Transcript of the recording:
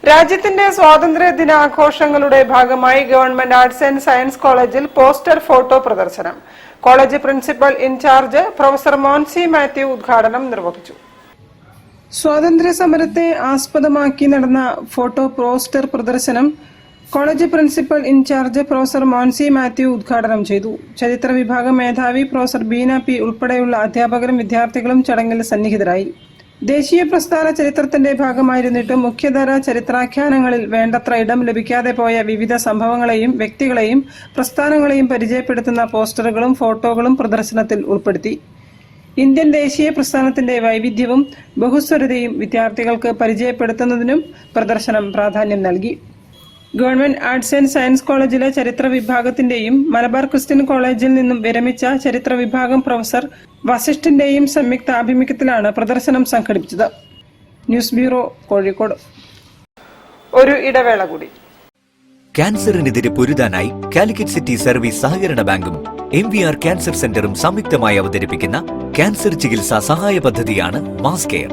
രാജ്യത്തിന്റെ സ്വാതന്ത്ര്യ ദിനാഘോഷങ്ങളുടെ ഭാഗമായി ഗവൺമെന്റ് ആർട്സ് ആൻഡ് സയൻസ് കോളേജിൽ പോസ്റ്റർ ഫോട്ടോ പ്രദർശനം. College principal in-charge professor Monsy Mathew ഉദ്ഘാടനം നിർവഹിച്ചു. സ്വാതന്ത്ര്യ സമരത്തെ ആസ്പദമാക്കി നടന്ന ഫോട്ടോ പോസ്റ്റർ പ്രദർശനം college principal in-charge professor Monsy Mathew ഉദ്ഘാടനം ചെയ്തു. ചരിത്ര വിഭാഗം മേധാവി പ്രൊഫസർ ബീന പി ഉൾപ്പെടെയുള്ള അധ്യാപകരും വിദ്യാർത്ഥികളും ചടങ്ങിൽ സന്നിഹിതരായി. ദേശീയ പ്രസ്ഥാന ചരിത്രത്തിന്റെ ഭാഗമായിരുന്നിട്ടും മുഖ്യധാര ചരിത്രാഖ്യാനങ്ങളിൽ വേണ്ടത്ര ഇടം ലഭിക്കാതെ പോയ വിവിധ സംഭവങ്ങളെയും വ്യക്തികളെയും പ്രസ്ഥാനങ്ങളെയും പരിചയപ്പെടുത്തുന്ന പോസ്റ്ററുകളും ഫോട്ടോകളും പ്രദർശനത്തിൽ ഉൾപ്പെടുത്തി. ഇന്ത്യൻ ദേശീയ പ്രസ്ഥാനത്തിന്റെ വൈവിധ്യവും ബഹുസ്വരതയും വിദ്യാർത്ഥികൾക്ക് പരിചയപ്പെടുത്തുന്നതിനും പ്രദർശനം പ്രാധാന്യം നൽകി. ഗവൺമെന്റ് ആർട്സ് ആൻഡ് സയൻസ് കോളേജിലെ ചരിത്ര വിഭാഗത്തിന്റെയും മലബാർ ക്രിസ്ത്യൻ കോളേജിൽ നിന്നും വിരമിച്ച ചരിത്ര വിഭാഗം പ്രൊഫസർ വസിഷ്ഠിന്റെയും സംയുക്ത ആഭിമുഖ്യത്തിലാണ് പ്രദർശനം സംഘടിപ്പിച്ചത്. News bureau, Kozhikode. ഒരു ഇടവേള കൂടി. ക്യാൻസറിനെതിരെ പൊരുതാനായി കാലിക്കറ്റ് സിറ്റി സർവീസ് സഹകരണ ബാങ്കും MVR ക്യാൻസർ സെന്ററും സംയുക്തമായി അവതരിപ്പിക്കുന്ന ക്യാൻസർ ചികിത്സാ സഹായ പദ്ധതിയാണ് മാസ് കെയർ.